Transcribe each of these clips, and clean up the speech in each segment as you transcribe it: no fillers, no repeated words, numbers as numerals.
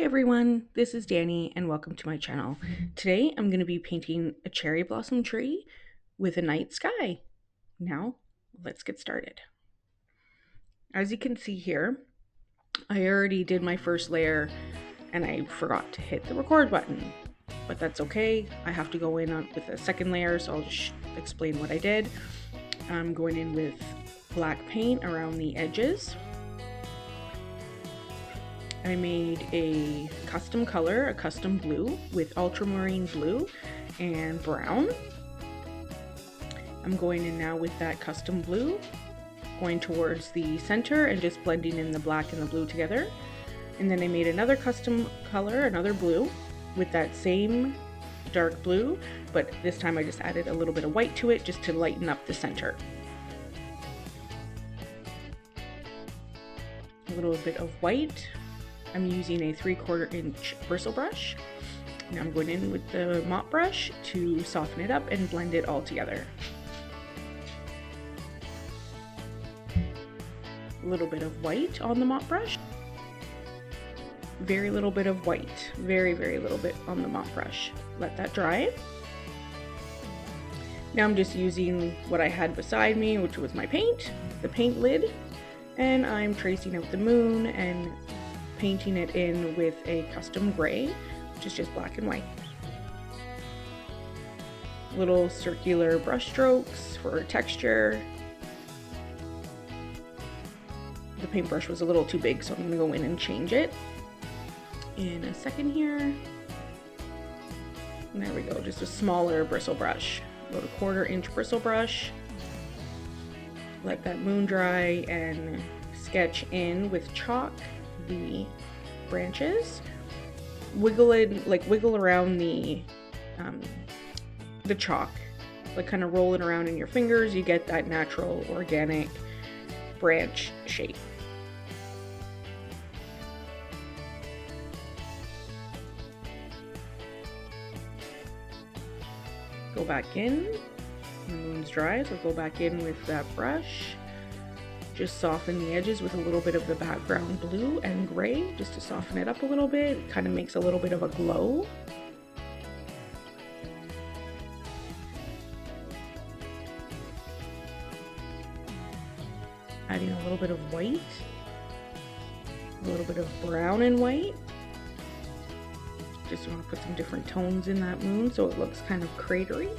Hey everyone, this is Danie and welcome to my channel. Today I'm going to be painting a cherry blossom tree with a night sky. Now let's get started. As you can see here, I already did my first layer and I forgot to hit the record button, but that's okay. I have to go in with a second layer, so I'll just explain what I did. I'm going in with black paint around the edges. I made a custom color, a custom blue with ultramarine blue and brown. I'm going in now with that custom blue, going towards the center and just blending in the black and the blue together. And then I made another custom color, another blue, with that same dark blue, but this time I just added a little bit of white to it just to lighten up the center. A little bit of white. I'm using a 3/4 inch bristle brush. Now I'm going in with the mop brush to soften it up and blend it all together. A little bit of white on the mop brush. Very little bit of white. Very little bit on the mop brush. Let that dry. Now I'm just using what I had beside me, which was my paint, the paint lid, and I'm tracing out the moon and painting it in with a custom gray, which is just black and white. Little circular brush strokes for texture. The paintbrush was a little too big, so I'm going to go in and change it in a second here. And there we go, just a smaller bristle brush, about a 1/4 inch bristle brush. Let that moon dry and sketch in with chalk the branches. Wiggle around the chalk, like kind of roll it around in your fingers. You get that natural organic branch shape. Go back in. The moon's dry, so go back in with that brush. Just soften the edges with a little bit of the background blue and gray, just to soften it up a little bit. It kind of makes a little bit of a glow. Adding a little bit of white, a little bit of brown and white. Just want to put some different tones in that moon so it looks kind of cratery.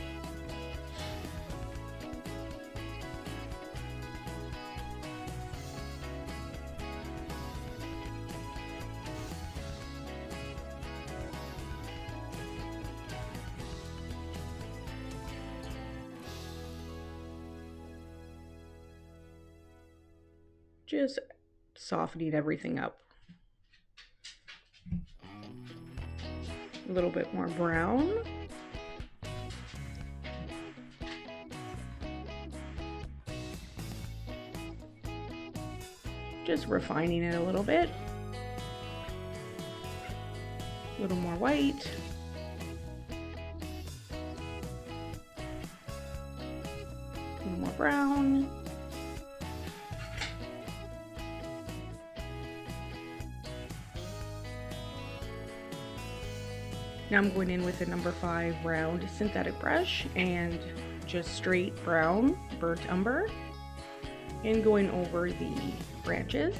Just softening everything up. A little bit more brown. Just refining it a little bit. A little more white. A little more brown. Now I'm going in with a number 5 round synthetic brush and just straight brown burnt umber and going over the branches.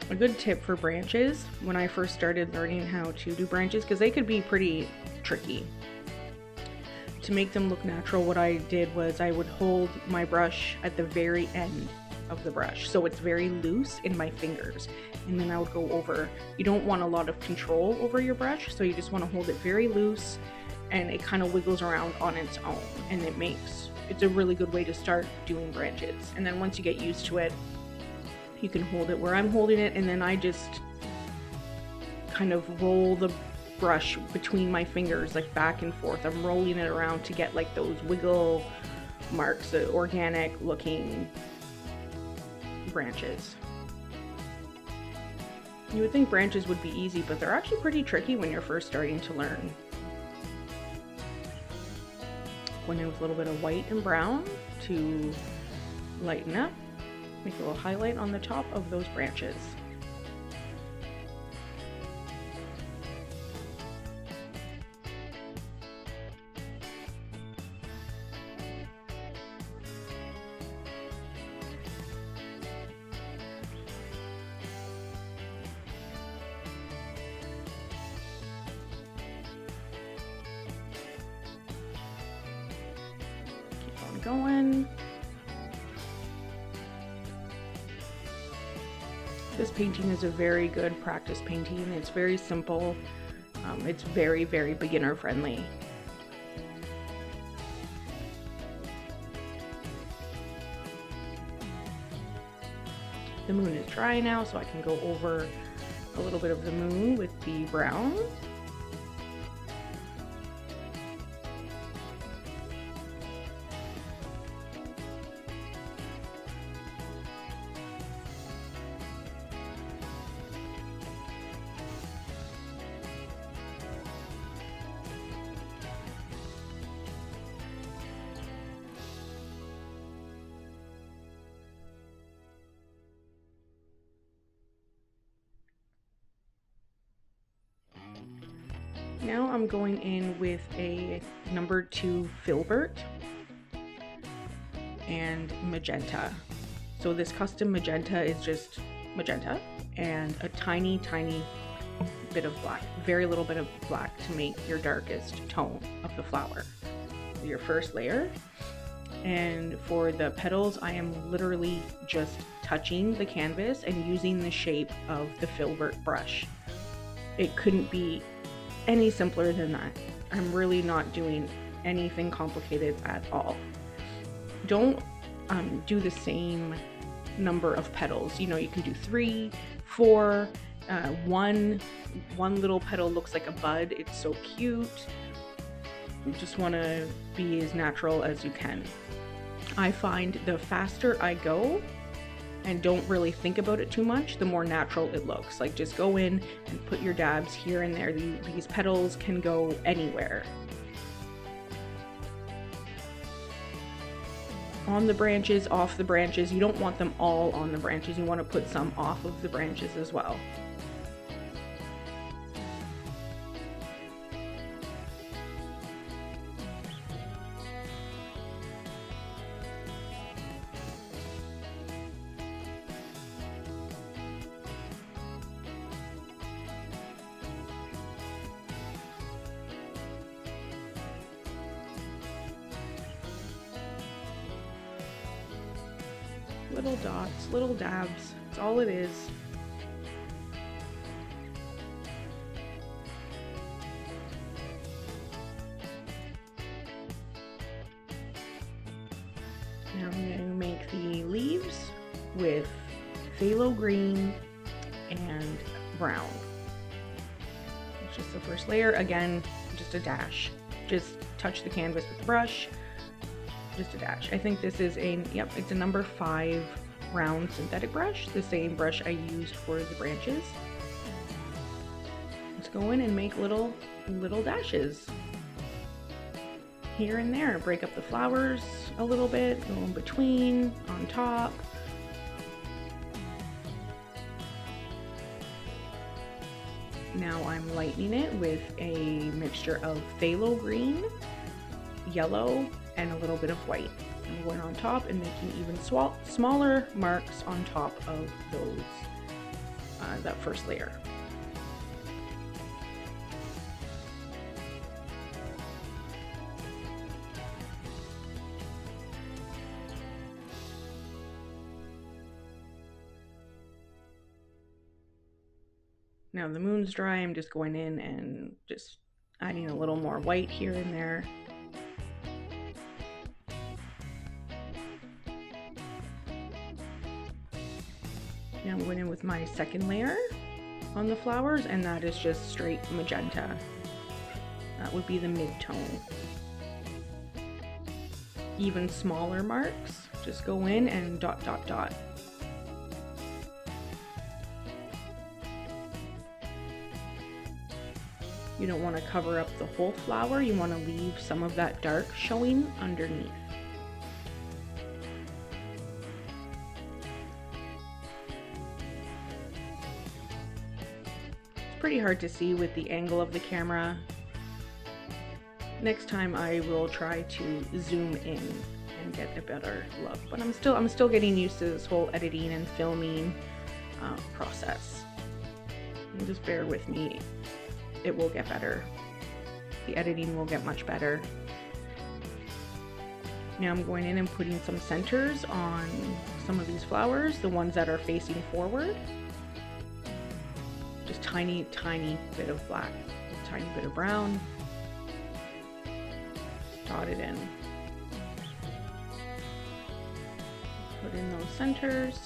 A good tip for branches, when I first started learning how to do branches, because they could be pretty tricky. To make them look natural, what I did was I would hold my brush at the very end of the brush, so it's very loose in my fingers, and then I would go over. You don't want a lot of control over your brush, so you just want to hold it very loose, and it kind of wiggles around on its own, and it's a really good way to start doing branches. And then once you get used to it, you can hold it where I'm holding it, and then I just kind of roll the brush between my fingers, like back and forth. I'm rolling it around to get like those wiggle marks, the organic looking branches. You would think branches would be easy, but they're actually pretty tricky when you're first starting to learn. Going in with a little bit of white and brown to lighten up, make a little highlight on the top of those branches. it going. This painting is a very good practice painting. It's very simple. It's very, very beginner friendly. The moon is dry now, so I can go over a little bit of the moon with the brown. Now I'm going in with a number 2 filbert and magenta. So this custom magenta is just magenta and a tiny bit of black, very little bit of black to make your darkest tone of the flower. Your first layer. And for the petals, I am literally just touching the canvas and using the shape of the filbert brush. It couldn't be any simpler than that. I'm really not doing anything complicated at all. Don't do the same number of petals. You know, you can do 3, 4, one little petal looks like a bud. It's so cute. You just want to be as natural as you can. I find the faster I go and don't really think about it too much, the more natural it looks. Like, just go in and put your dabs here and there. These petals can go anywhere. On the branches, off the branches. You don't want them all on the branches. You want to put some off of the branches as well. Little dots, little dabs, that's all it is. Now I'm going to make the leaves with phthalo green and brown. It's just the first layer. Again, just a dash. Just touch the canvas with the brush. Just a dash. I think this is it's a number 5 round synthetic brush, the same brush I used for the branches. Let's go in and make little dashes here and there. Break up the flowers a little bit, go in between, on top. Now I'm lightening it with a mixture of phthalo green, yellow, and a little bit of white. I'm going on top and making even smaller marks on top of those that first layer. Now the moon's dry, I'm just going in and just adding a little more white here and there. Now I'm going in with my second layer on the flowers, and that is just straight magenta. That would be the mid-tone. Even smaller marks, just go in and dot, dot, dot. You don't want to cover up the whole flower, you want to leave some of that dark showing underneath. Pretty hard to see with the angle of the camera. Next time I will try to zoom in and get a better look, but I'm still getting used to this whole editing and filming process. And just bear with me, it will get better. The editing will get much better. Now I'm going in and putting some centers on some of these flowers, the ones that are facing forward. Just tiny bit of black, tiny bit of brown. Dot it in. Put in those centers.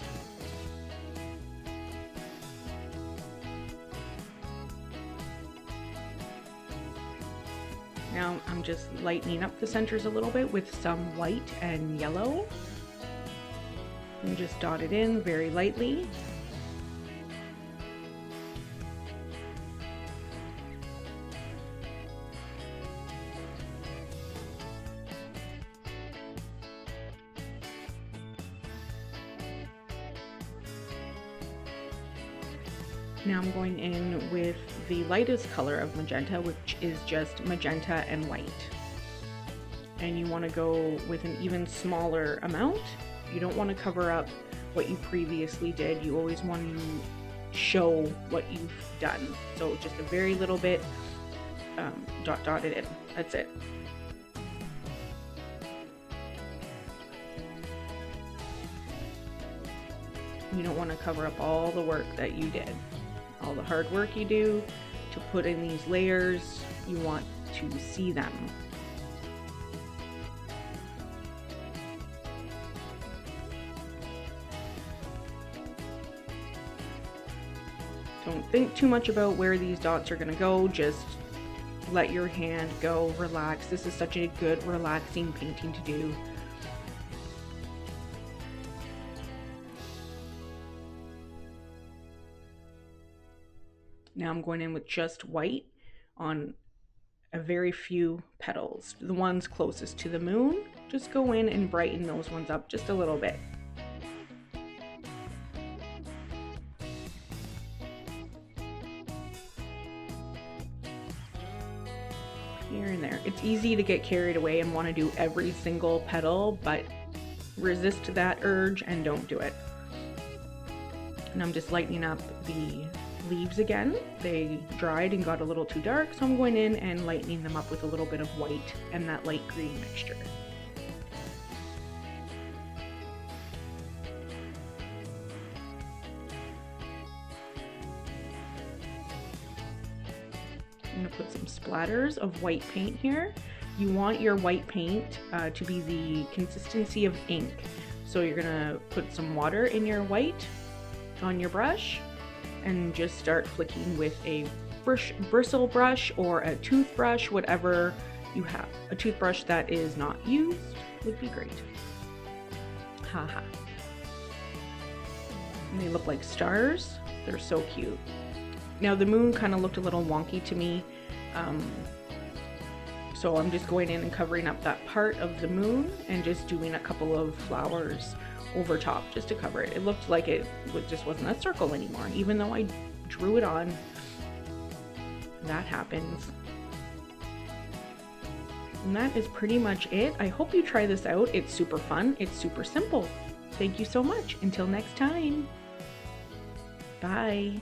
Now I'm just lightening up the centers a little bit with some white and yellow. And just dot it in very lightly. Now I'm going in with the lightest color of magenta, which is just magenta and white. And you want to go with an even smaller amount. You don't want to cover up what you previously did. You always want to show what you've done. So just a very little bit, dot it in. That's it. You don't want to cover up all the work that you did. All the hard work you do to put in these layers, you want to see them. Don't think too much about where these dots are going to go, just let your hand go, relax. This is such a good relaxing painting to do. Now I'm going in with just white on a very few petals. The ones closest to the moon, just go in and brighten those ones up just a little bit. Here and there. It's easy to get carried away and want to do every single petal, but resist that urge and don't do it. And I'm just lightening up the leaves again. They dried and got a little too dark, so I'm going in and lightening them up with a little bit of white and that light green mixture. I'm going to put some splatters of white paint here. You want your white paint to be the consistency of ink. So you're going to put some water in your white on your brush and just start flicking with a bristle brush or a toothbrush, whatever you have. A toothbrush that is not used would be great. Haha. And they look like stars. They're so cute. Now the moon kind of looked a little wonky to me, so I'm just going in and covering up that part of the moon and just doing a couple of flowers over top just to cover it. It looked like it just wasn't a circle anymore, even though I drew it on. That happens. And that is pretty much it. I hope you try this out. It's super fun. It's super simple. Thank you so much. Until next time. Bye.